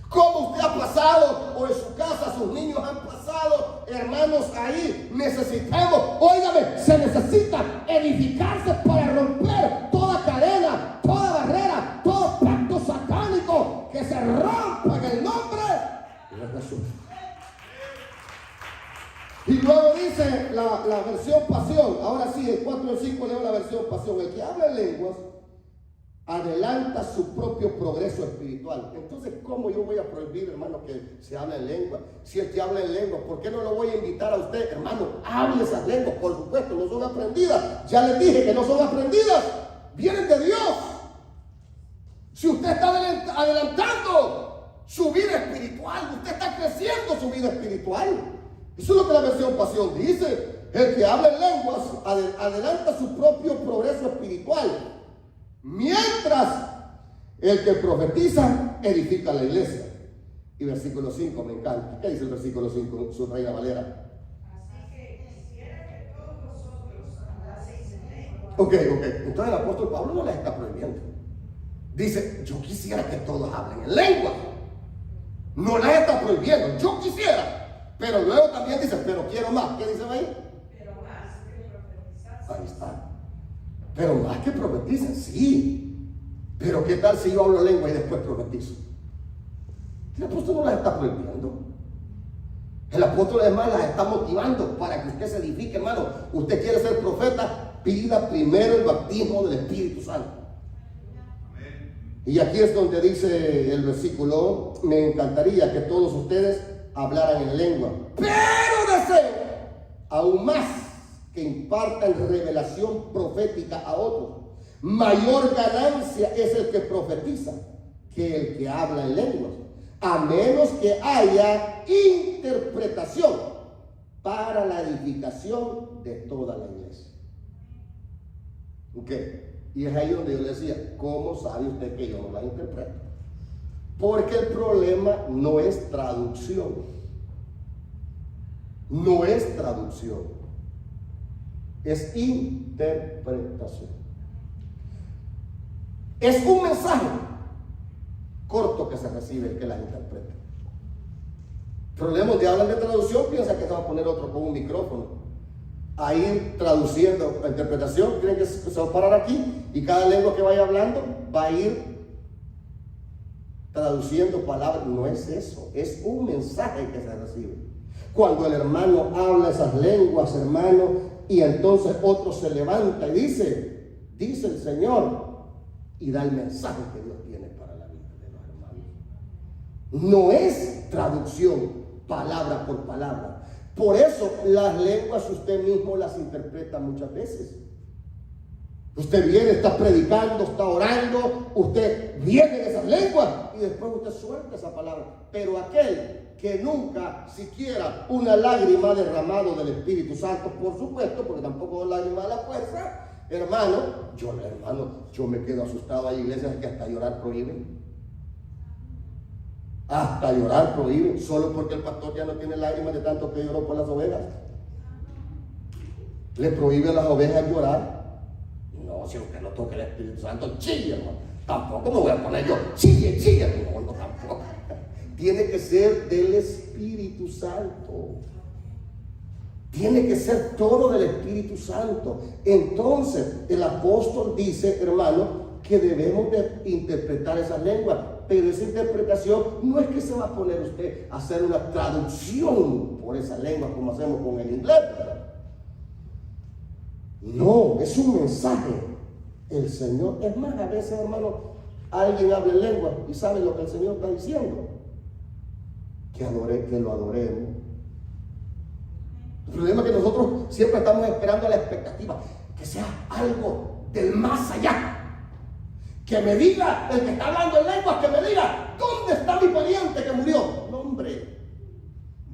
¿Cómo usted ha pasado o en su casa sus niños han pasado, hermanos, ahí necesitamos, óigame, se necesita edificarse para romper toda cadena, toda barrera, todo pacto satánico, que se rompa en el nombre de Jesús. Y luego dice la versión pasión, ahora sí, el 4 y el 5 leo la versión pasión: el que habla en lenguas adelanta su propio progreso espiritual. Entonces, ¿cómo yo voy a prohibir, hermano, que se hable en lengua? Si el que habla en lengua, ¿por qué no lo voy a invitar a usted, hermano? Hable esas lenguas, por supuesto, no son aprendidas. Ya les dije que no son aprendidas, vienen de Dios. Si usted está adelantando su vida espiritual, usted está creciendo su vida espiritual. Eso es lo que la versión pasión dice. El que habla en lenguas adelanta su propio progreso espiritual, mientras el que profetiza edifica la iglesia. Y versículo 5 me encanta. ¿Qué dice el versículo 5? Su Reina Valera. Así que quisiera que todos vosotros hablaseis en lengua. Ok. Entonces el apóstol Pablo no les está prohibiendo. Dice, yo quisiera que todos hablen en lengua. No les está prohibiendo. Yo quisiera. Pero luego también dice, pero quiero más. ¿Qué dice ahí? Pero más que profetizar. Ahí está. Pero más que profetizan, sí. Pero ¿qué tal si yo hablo lengua y después profetizo? El apóstol no las está prohibiendo. El apóstol además las está motivando para que usted se edifique, hermano. Usted quiere ser profeta, pida primero el bautismo del Espíritu Santo. Y aquí es donde dice el versículo: me encantaría que todos ustedes hablaran en lengua, pero deseo aún más que impartan revelación profética a otros. Mayor ganancia es el que profetiza que el que habla en lenguas, a menos que haya interpretación para la edificación de toda la iglesia. Ok, y es ahí donde yo le decía, ¿cómo sabe usted que yo no la interpreto? Porque el problema no es traducción. No es traducción. Es interpretación. Es un mensaje corto que se recibe el que la interpreta. Problemas de hablar de traducción, piensa que se va a poner otro con un micrófono a ir traduciendo la interpretación. Creen que se va a parar aquí y cada lengua que vaya hablando va a ir traduciendo palabras. No es eso, es un mensaje que se recibe. Cuando el hermano habla esas lenguas, hermano, y entonces otro se levanta y dice el Señor, y da el mensaje que Dios tiene para la vida de los hermanos. No es traducción, palabra por palabra. Por eso las lenguas usted mismo las interpreta muchas veces. Usted viene, está predicando, está orando, usted viene en esas lenguas y después usted suelta esa palabra. Pero aquel que nunca siquiera una lágrima ha derramado del Espíritu Santo, por supuesto, porque tampoco es lágrima de la fuerza, hermano, yo me quedo asustado. Hay iglesias que hasta llorar prohíben. Hasta llorar prohíben, solo porque el pastor ya no tiene lágrimas de tanto que lloró por las ovejas. Le prohíbe a las ovejas llorar. No, si usted no toca el Espíritu Santo, chille, hermano. Tampoco me voy a poner yo, chille, no, tampoco. Tiene que ser del Espíritu Santo. Tiene que ser todo del Espíritu Santo. Entonces, el apóstol dice, hermano, que debemos de interpretar esas lenguas. Pero esa interpretación no es que se va a poner usted a hacer una traducción por esa lengua como hacemos con el inglés, ¿verdad? No, es un mensaje. El Señor, es más, a veces, hermano, alguien habla en lengua y sabe lo que el Señor está diciendo. Que lo adoremos. El problema es que nosotros siempre estamos esperando la expectativa, que sea algo del más allá. Que me diga, el que está hablando en lenguas, que me diga, ¿dónde está mi pariente que murió? No, hombre,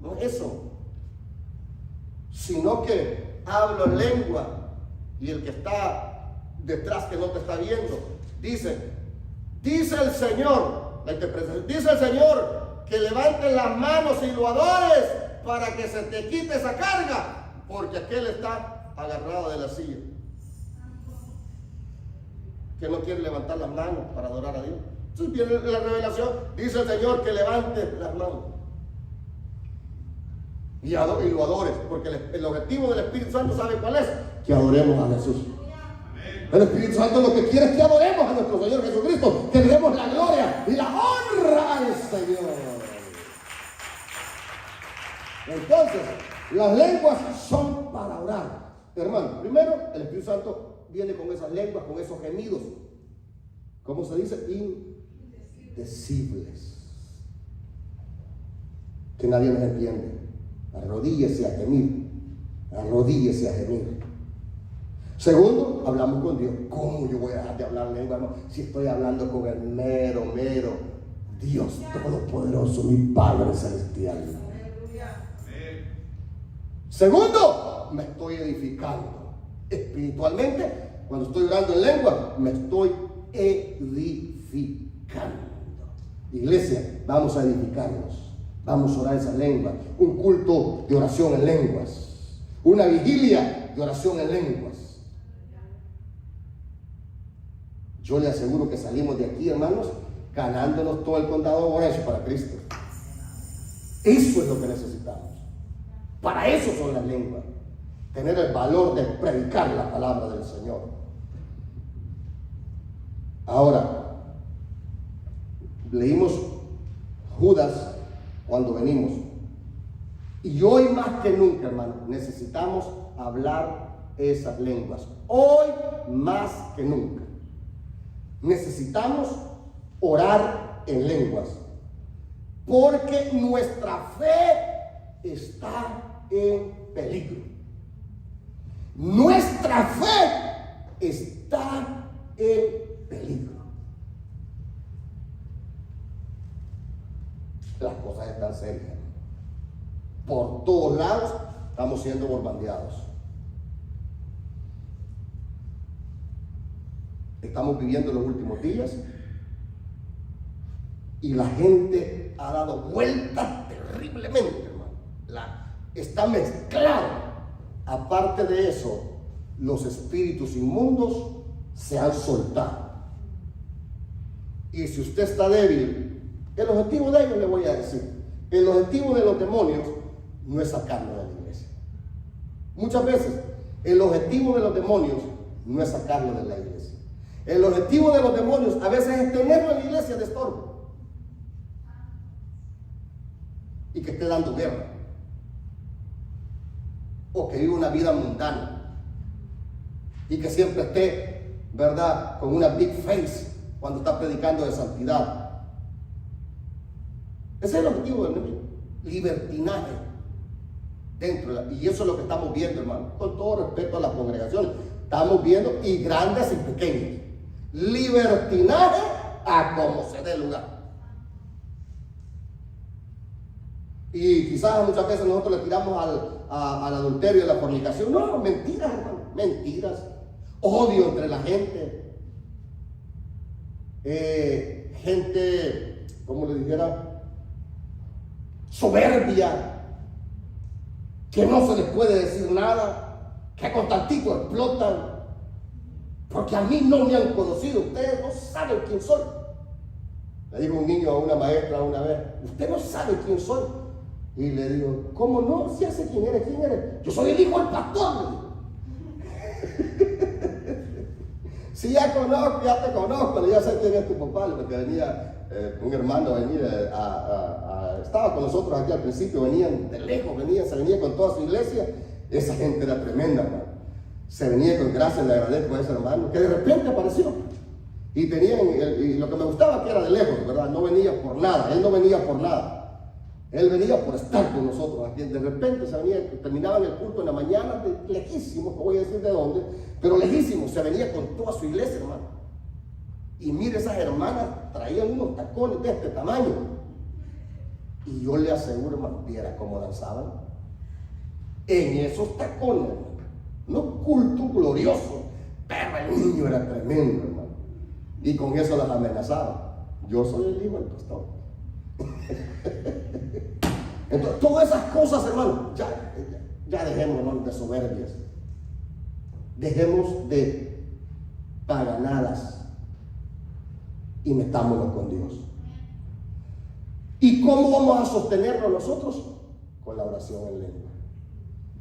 no es eso. Sino que hablo en lengua y el que está detrás, que no te está viendo, dice el Señor, la interpretación, dice el Señor, que levantes las manos y lo adores para que se te quite esa carga, porque aquel está agarrado de la silla. Que no quiere levantar las manos para adorar a Dios. Entonces viene la revelación, dice el Señor que levante las manos y lo adores, porque el objetivo del Espíritu Santo, ¿sabe cuál es? Que adoremos a Jesús. El Espíritu Santo lo que quiere es que adoremos a nuestro Señor Jesucristo, que le demos la gloria y la honra al Señor. Entonces, las lenguas son para orar. Hermano, primero, el Espíritu Santo viene con esas lenguas, con esos gemidos. ¿Cómo se dice? Indecibles. Que nadie nos entiende. Arrodíllese a gemir. Arrodíllese a gemir. Segundo, hablamos con Dios. ¿Cómo yo voy a dejar de hablar lengua, hermano? Si estoy hablando con el mero Dios Todopoderoso, mi Padre Celestial. Segundo, me estoy edificando. Espiritualmente, cuando estoy orando en lengua, me estoy edificando. Iglesia, vamos a edificarnos. Vamos a orar esa lengua. Un culto de oración en lenguas. Una vigilia de oración en lenguas. Yo le aseguro que salimos de aquí, hermanos, ganándonos todo el condado de Orange para Cristo. Eso es lo que necesitamos. Para eso son las lenguas. Tener el valor de predicar la palabra del Señor. Ahora, leímos Judas cuando venimos. Y hoy más que nunca, hermano, necesitamos hablar esas lenguas. Hoy más que nunca. Necesitamos orar en lenguas. Porque nuestra fe está en peligro. Nuestra fe está en peligro. Las cosas están serias. Por todos lados estamos siendo bombardeados. Estamos viviendo los últimos días y la gente ha dado vueltas terriblemente, hermano. Está mezclado. Aparte de eso, los espíritus inmundos se han soltado. Y si usted está débil, el objetivo de ellos, le voy a decir, el objetivo de los demonios no es sacarlo de la iglesia. Muchas veces, el objetivo de los demonios no es sacarlo de la iglesia. El objetivo de los demonios a veces es tenerlo en la iglesia de estorbo. Y que esté dando guerra. O que viva una vida mundana. Y que siempre esté, ¿verdad?, con una big face cuando está predicando de santidad. Ese es el objetivo del enemigo. Libertinaje. Y eso es lo que estamos viendo, hermano. Con todo respeto a las congregaciones. Estamos viendo, y grandes y pequeñas. Libertinaje a como se dé lugar. Y quizás muchas veces nosotros le tiramos al adulterio y a la fornicación. No, mentiras, hermano, mentiras. Odio entre la gente. Gente, como le dijera, soberbia, que no se les puede decir nada, que con tantito explotan. Porque a mí no me han conocido, ustedes no saben quién soy. Le dijo un niño a una maestra una vez, usted no sabe quién soy. Y le digo, ¿cómo no? Si hace quién eres, quién eres. Yo soy el hijo del pastor. Si ya conozco, ya te conozco, ya sé quién es tu papá. Porque venía, un hermano estaba con nosotros aquí al principio, venían de lejos, se venía con toda su iglesia. Esa gente era tremenda, hermano. Se venía con gracia, le agradezco a ese hermano, que de repente apareció. Y lo que me gustaba que era de lejos, ¿verdad? No venía por nada, él no venía por nada. Él venía por estar con nosotros aquí. De repente terminaban el culto en la mañana, lejísimos, no voy a decir de dónde, pero lejísimos, se venía con toda su iglesia, hermano. Y mire, esas hermanas traían unos tacones de este tamaño. Y yo le aseguro, hermano, viera cómo danzaban. En esos tacones, hermano. No culto glorioso, pero el niño era tremendo, hermano. Y con eso las amenazaba. Yo soy el hijo del pastor. Entonces, todas esas cosas, hermano, ya dejemos, hermano, de soberbias. Dejemos de paganadas. y metámonos con Dios. ¿Y cómo vamos a sostenerlo nosotros? Con la oración en lengua.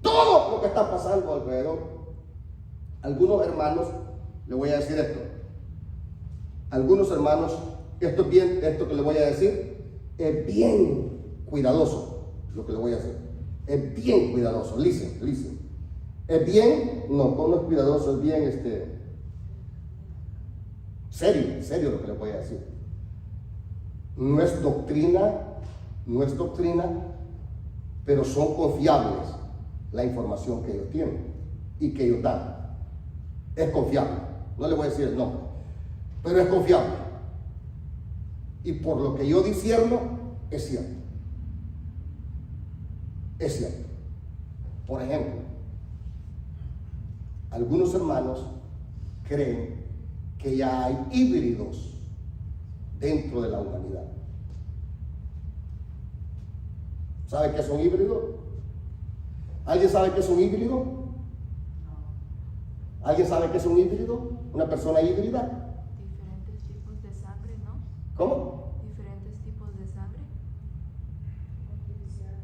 Todo lo que está pasando alrededor. Algunos hermanos, le voy a decir esto. Algunos hermanos, esto que le voy a decir, es bien cuidadoso lo que le voy a decir. Es bien cuidadoso. Listen. Es bien, no es cuidadoso, es bien serio lo que le voy a decir. No es doctrina, pero son confiables la información que ellos tienen y que ellos dan. Es confiable. No le voy a decir el nombre, pero es confiable. Y por lo que yo discierno, es cierto. Es cierto. Por ejemplo, algunos hermanos creen que ya hay híbridos dentro de la humanidad. ¿Sabe qué es un híbrido? ¿Alguien sabe qué es un híbrido? ¿Alguien sabe qué es un híbrido? ¿Una persona híbrida? Diferentes tipos de sangre, ¿no? ¿Cómo? Diferentes tipos de sangre. Artificial.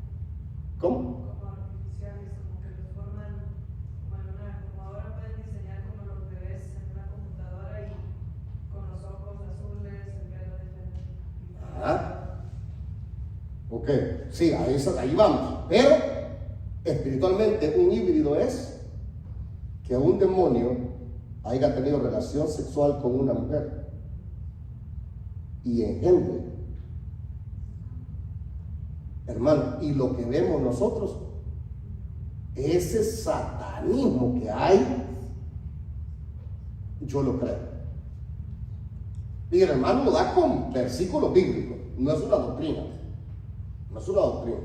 ¿Cómo? Como artificiales, como que los forman como ahora pueden diseñar como los bebés en una computadora y con los ojos azules, el pelo diferente. Ajá. Ok, sí, ahí vamos. Pero espiritualmente un híbrido es que un demonio haya tenido relación sexual con una mujer y engendre. Hermano, y lo que vemos nosotros, ese satanismo que hay, yo lo creo. Y el hermano lo da con versículos bíblicos, no es una doctrina. No es una doctrina.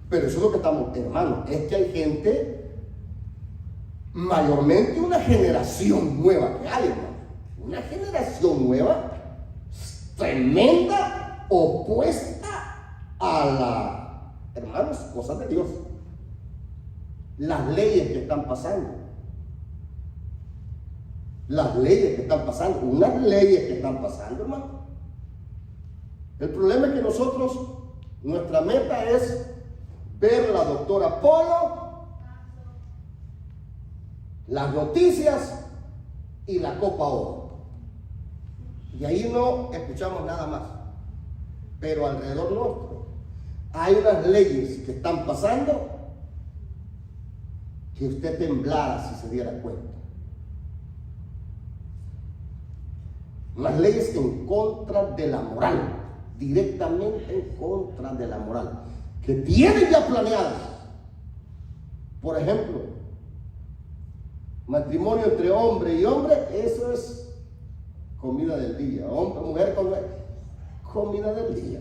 Pero eso es lo que estamos, hermano, es que hay gente, mayormente una generación nueva que hay, hermano. Una generación nueva, tremenda, opuesta a hermanos, cosas de Dios. Las leyes que están pasando. Las leyes que están pasando, unas leyes que están pasando, hermano. El problema es que nosotros, nuestra meta es ver la doctora Polo, las noticias y la Copa Oro. Y ahí no escuchamos nada más. Pero alrededor nuestro hay unas leyes que están pasando que usted temblara si se diera cuenta. Unas leyes en contra de la moral. Directamente en contra de la moral, que tienen ya planeadas. Por ejemplo, matrimonio entre hombre y hombre, eso es comida del día. Hombre, mujer, comida del día.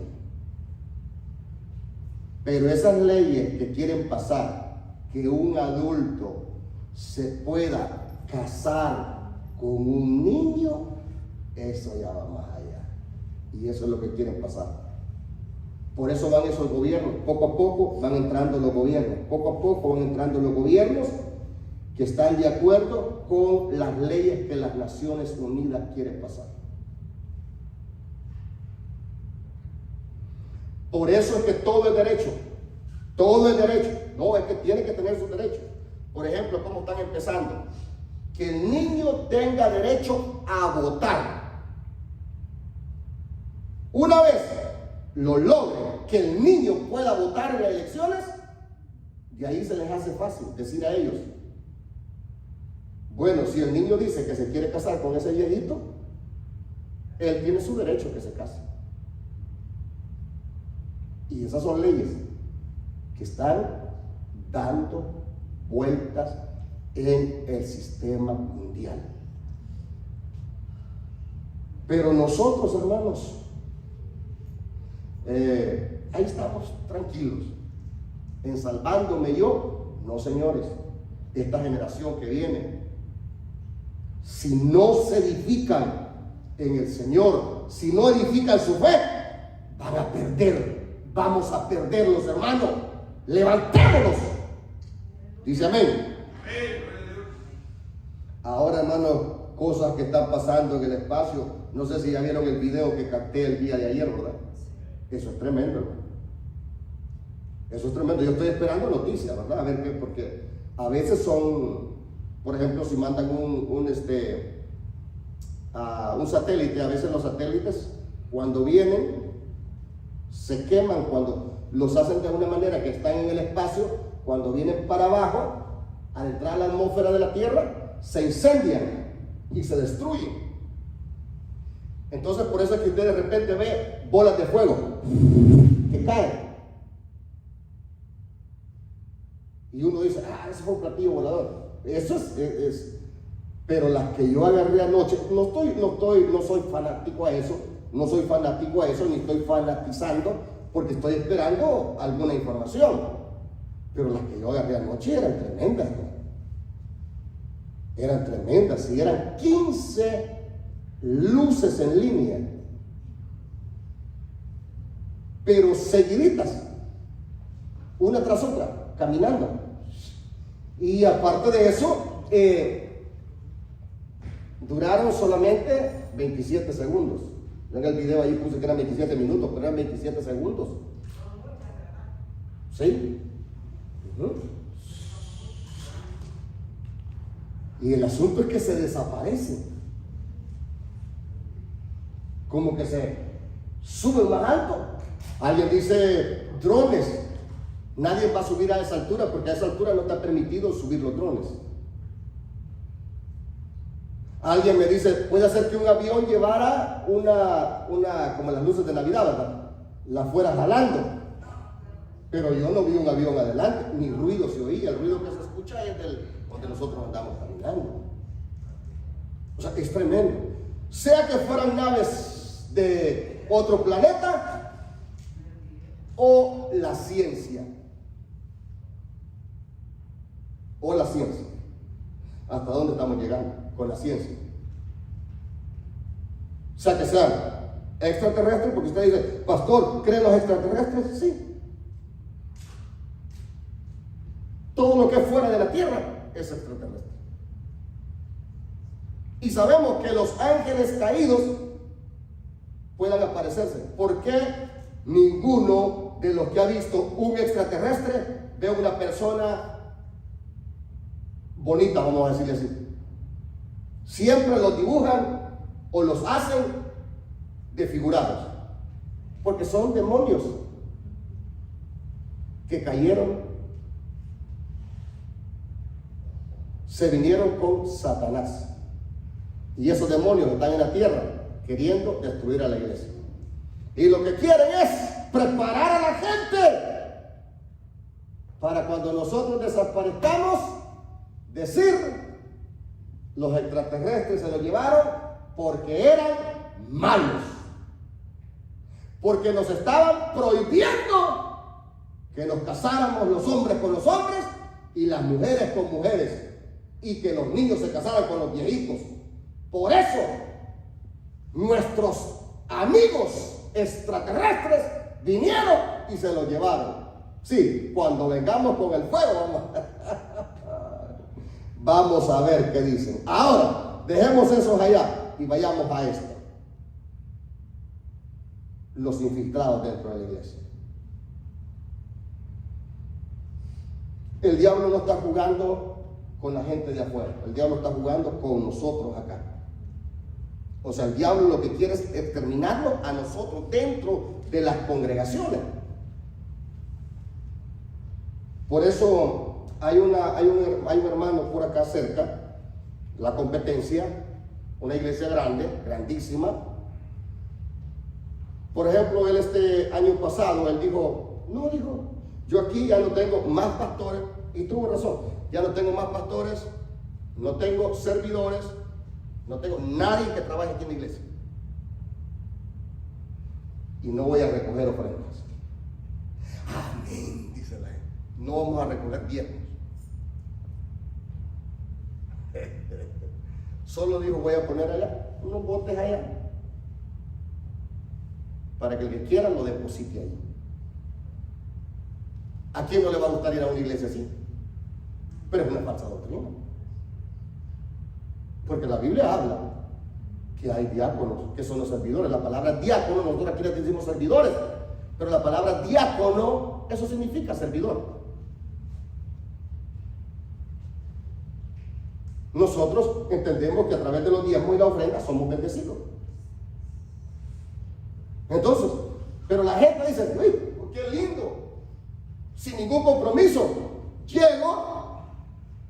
Pero esas leyes que quieren pasar, que un adulto se pueda casar con un niño, eso ya va más allá. Y eso es lo que quieren pasar. Por eso van esos gobiernos. Poco a poco van entrando los gobiernos. Poco a poco van entrando los gobiernos que están de acuerdo con las leyes que las Naciones Unidas quieren pasar. Por eso es que todo es derecho. Todo es derecho. No, es que tiene que tener sus derechos. Por ejemplo, ¿cómo están empezando? Que el niño tenga derecho a votar. Una vez lo logren, que el niño pueda votar en las elecciones, de ahí se les hace fácil decir a ellos, bueno, si el niño dice que se quiere casar con ese viejito, él tiene su derecho a que se case. Y esas son leyes que están dando vueltas en el sistema mundial. Pero nosotros, hermanos, ahí estamos tranquilos. En salvándome yo, no, señores. Esta generación que viene, si no se edifican en el Señor, si no edifican su fe, van a perder. Vamos a perderlos, hermanos. Levantémonos. Dice amén. Ahora, hermano, cosas que están pasando en el espacio. No sé si ya vieron el video que capté el día de ayer, ¿verdad? Eso es tremendo, hermano. Eso es tremendo. Yo estoy esperando noticias, ¿verdad? A ver qué, porque a veces son, por ejemplo, si mandan un satélite, a veces los satélites cuando vienen se queman, cuando los hacen de una manera que están en el espacio, cuando vienen para abajo, al entrar a la atmósfera de la Tierra, se incendian y se destruyen. Entonces por eso es que usted de repente ve bolas de fuego que caen. Y uno dice, ese fue un platillo volador. Eso es. Pero las que yo agarré anoche, no soy fanático a eso, ni estoy fanatizando, porque estoy esperando alguna información. Pero las que yo agarré anoche eran tremendas, ¿no? Eran tremendas, y eran 15 luces en línea, pero seguiditas, una tras otra, caminando. Y aparte de eso, duraron solamente 27 segundos. Yo en el video ahí puse que eran 27 minutos, pero eran 27 segundos. ¿Sí? Y el asunto es que se desaparecen. Como que se suben más alto. Alguien dice drones. Nadie va a subir a esa altura porque a esa altura no está permitido subir los drones. Alguien me dice, puede ser que un avión llevara una como las luces de Navidad, ¿verdad? La fuera jalando. Pero yo no vi un avión adelante, ni ruido se oía. El ruido que se escucha es donde nosotros andamos caminando. O sea, es tremendo. Sea que fueran naves de otro planeta o la ciencia. ¿Hasta dónde estamos llegando con la ciencia? O sea, que sean extraterrestres, porque usted dice, pastor, ¿creen los extraterrestres? Sí. Todo lo que es fuera de la tierra es extraterrestre. Y sabemos que los ángeles caídos puedan aparecerse. ¿Por qué ninguno de los que ha visto un extraterrestre ve una persona bonita, vamos a decirle así? Siempre los dibujan o los hacen desfigurados, porque son demonios que cayeron, se vinieron con Satanás, y esos demonios están en la tierra queriendo destruir a la iglesia, y lo que quieren es preparar a la gente para cuando nosotros desaparezcamos decir, los extraterrestres se lo llevaron porque eran malos, porque nos estaban prohibiendo que nos casáramos los hombres con los hombres y las mujeres con mujeres, y que los niños se casaran con los viejitos. Por eso nuestros amigos extraterrestres vinieron y se lo llevaron. Sí, cuando vengamos con el fuego vamos a ver qué dicen. Ahora, dejemos esos allá y vayamos a esto. Los infiltrados dentro de la iglesia. El diablo no está jugando con la gente de afuera. El diablo está jugando con nosotros acá. O sea, el diablo lo que quiere es exterminarnos a nosotros dentro de las congregaciones. Por eso hay un hermano por acá cerca, La Competencia, una iglesia grande, grandísima. Por ejemplo, él este año pasado, él dijo, yo aquí ya no tengo más pastores, y tuvo razón, ya no tengo más pastores, no tengo servidores, no tengo nadie que trabaje aquí en la iglesia. Y no voy a recoger ofrendas. Amén, dice la gente. No vamos a recoger diezmos. Solo dijo, voy a poner allá unos botes allá, para que el que quiera lo deposite ahí. ¿A quién no le va a gustar ir a una iglesia así? Pero es una falsa doctrina. Porque la Biblia habla que hay diáconos, que son los servidores. La palabra diácono, nosotros aquí les decimos servidores, pero la palabra diácono, eso significa servidor. Nosotros entendemos que a través de los diezmos y la ofrenda somos bendecidos. Entonces, pero la gente dice, uy, qué lindo, sin ningún compromiso, llego,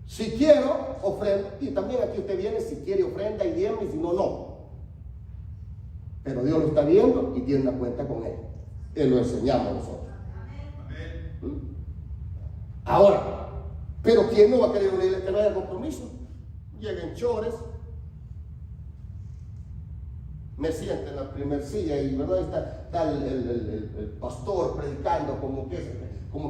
si quiero, ofrendo, y también aquí usted viene si quiere ofrenda y diezmo, y si no, no. Pero Dios lo está viendo y tiene una cuenta con él lo enseñamos a nosotros. Ahora, pero ¿quién no va a querer una iglesia que no haya compromiso? Lleguen chores, me siento en la primer silla y ¿verdad? Está el pastor predicando como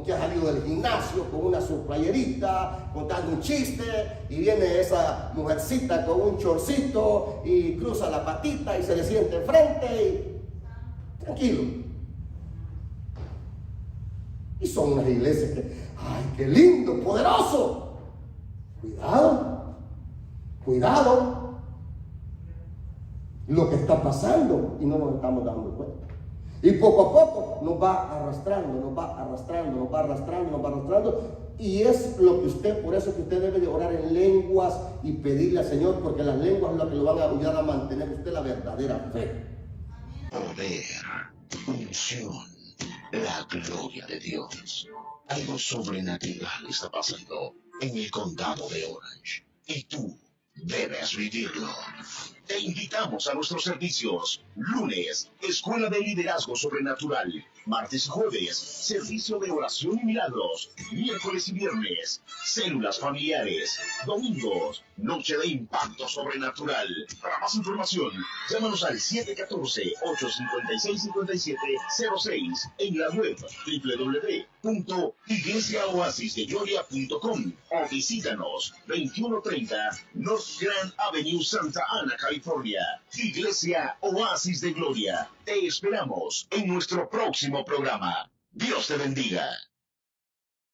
que ha salido del gimnasio con una playerita, contando un chiste, y viene esa mujercita con un chorcito y cruza la patita y se le siente enfrente y tranquilo. Y son unas iglesias que, ¡ay, qué lindo, poderoso! Cuidado lo que está pasando y no nos estamos dando cuenta. Y poco a poco nos va arrastrando, y es lo que usted, por eso que usted debe de orar en lenguas y pedirle al Señor, porque las lenguas es lo que lo van a ayudar a mantener usted la verdadera fe. Poder, unción, la gloria de Dios. Algo sobrenatural está pasando en el condado de Orange, y tú debes vivirlo. Te invitamos a nuestros servicios. Lunes, Escuela de Liderazgo Sobrenatural. Martes y jueves, servicio de oración y milagros. Miércoles y viernes, células familiares. Domingos, noche de impacto sobrenatural. Para más información, llámanos al 714-856-5706 en la web www.iglesiaoasisdegloria.com o visítanos 2130 North Grand Avenue, Santa Ana, California. Iglesia Oasis de Gloria. Te esperamos en nuestro próximo programa. Dios te bendiga.